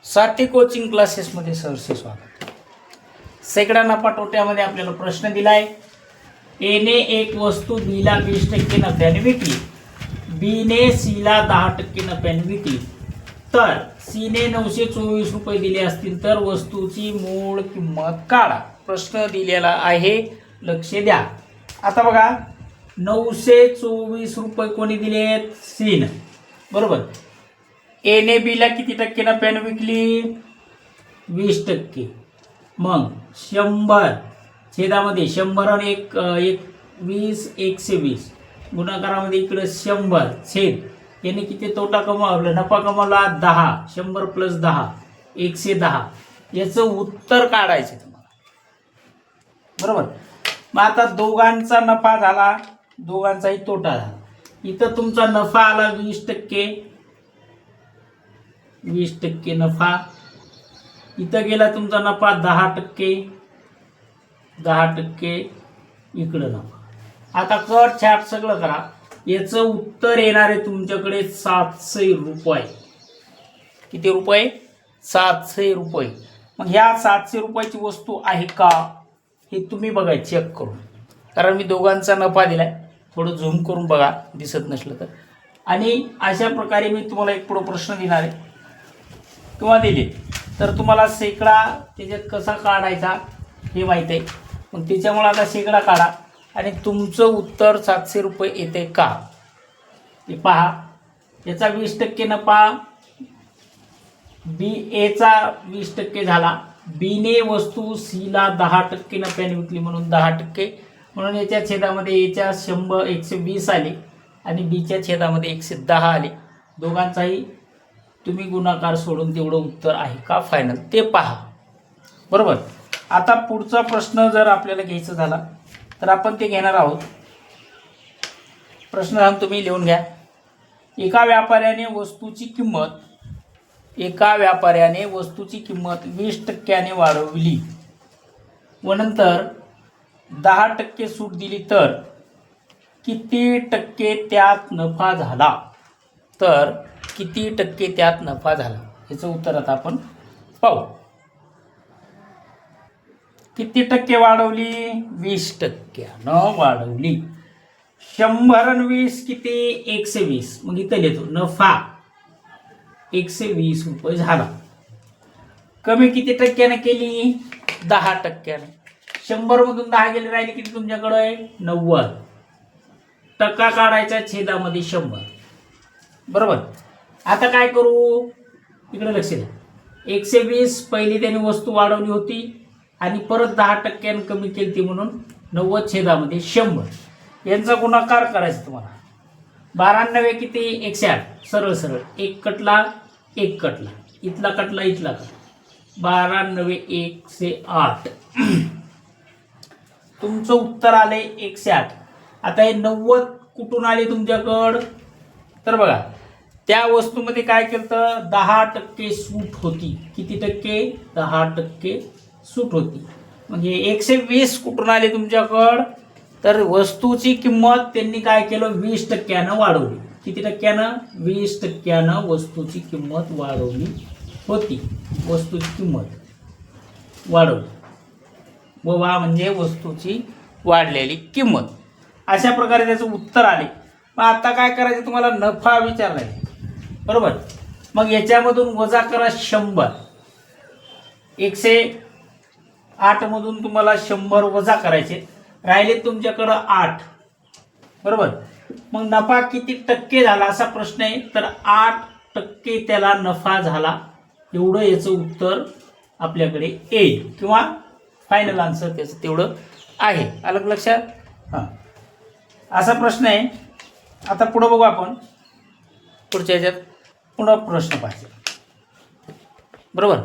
साथी कोचिंग क्लासेसमध्ये सहर्ष स्वागत. सेकडा नफा तोट्यामध्ये आपल्याला प्रश्न दिलाय. एने एक वस्तू बीला 20% नफ्याने विकली, बीने सीला 10% नफ्याने विकली, तर सीने 924 रुपये दिले असतील तर वस्तूची मूळ किंमत काढा. प्रश्न दिलेला आहे, लक्ष द्या. आता बघा, 924 रुपये कोणी दिलेत? सीन, बरोबर. एने बीला किती टक्के नफ्याने विकली? 20%. मग 100 छेदामध्ये 100 आणि एक 20, 120 गुणाकारामध्ये इकडे 100 छेद. याने किती तोटा कमावला, नफा कमावला? 10. 100 + 10 110. याचं उत्तर काढायचं तुम्हाला, बरोबर. मग आता दोघांचा नफा झाला, दोघांचाही तोटा झाला. इथं तुमचा नफा आला 20%, 20% नफा. इथं गेला तुमचा नफा 10%, 10% इकडं नफा. आता कट छाट सगळं करा. याचं उत्तर येणार आहे तुमच्याकडे 700 रुपये. किती रुपये? 700 रुपये. मग ह्या 700 रुपयाची वस्तू आहे का हे तुम्ही बघा, चेक करून. कारण मी दोघांचा नफा दिलाय, थोडं झूम करून बघा दिसत नसलं तर. आणि अशा प्रकारे मी तुम्हाला एक पुढं प्रश्न देणार आहे किंवा दिले तर तुम्हाला शेकडा त्याच्यात कसा काढायचा हे माहीत आहे. मग त्याच्यामुळे आता शेकडा काढा आणि तुमचं उत्तर 700 रुपये येते का ते पहा. याचा 20% नफा बी एचा 20% झाला. बीने वस्तू सीला 10% नफ्याने विकली म्हणून 10%. म्हणून याच्या छेदामध्ये याच्या 100 120 आले आणि बीच्या छेदामध्ये 110 आले. दोघांचाही तुम्ही गुणाकार सोडून तेवढं उत्तर आहे का फायनल ते पहा, बरोबर. आता पुढचा प्रश्न जर आपल्याला घ्यायचा झाला तर आपण ते घेणार आहोत. प्रश्न सांगतो, तुम्ही लिहून घ्या. एका व्यापाऱ्याने वस्तूची किंमत 20% वाढवली व नंतर 10% सूट दिली तर किती टक्के त्यात नफा झाला? तर किती टक्के त्यात नफा झाला याचं उत्तर आता आपण पाहू. किती टक्के वाढवली? 20% वाढवली. 100 आणि 20 किती? 120. मग इथं लिहितो नफा 120 रुपये झाला. कमी किती टक्क्याने केली? 10%. 100 मधून 10 गेले, राहिले किती तुमच्याकडे? 90. टक्का काढायचा, छेदामध्ये 100, बरोबर. आता काय करू? इकडे लक्ष द्या. 120 पहिली त्याने वस्तू वाढवली होती आणि परत 10% कमी केली ती म्हणून 90 छेदामध्ये 100. यांचा गुणाकार करायचा तुम्हाला. 92 किती? 108. सरळ सरळ एक कटला, एक कटला, इथला कटला, इथला कटला. 92 108. तुमचं उत्तर आले 108. आता हे 90 कुठून आले तुमच्याकडं? तर बघा, त्या वस्तूमध्ये काय केलं तर 10% सूट होती. किती टक्के? 10% सूट होती. म्हणजे 120 कुठून आले तुमच्याकडं? तर वस्तूची किंमत त्यांनी काय केलं? 20% वाढवली. किती टक्क्यानं? 20% वस्तूची किंमत वाढवली होती. वस्तूची किंमत वाढवली. वा म्हणजे वस्तूची वाढलेली किंमत. अशा प्रकारे त्याचं उत्तर आले. मग आता काय करायचं? तुम्हाला नफा विचारला आहे, बरोबर. मग याच्यामधून वजा करा 100. 108 मधून तुम्हाला 100 वजा करायचे, राहिले तुमच्याकडं 8, बरोबर. मग नफा किती टक्के झाला असा प्रश्न आहे. तर 8% त्याला नफा झाला. एवढं याचं उत्तर आपल्याकडे येईल किंवा फायनल आन्सर त्याचं तेवढं आहे. अलग लक्षात? हां, असा प्रश्न आहे. आता पुढं बघू आपण. पुढच्या ह्याच्यात पुन्हा प्रश्न पाहिजे, बरोबर.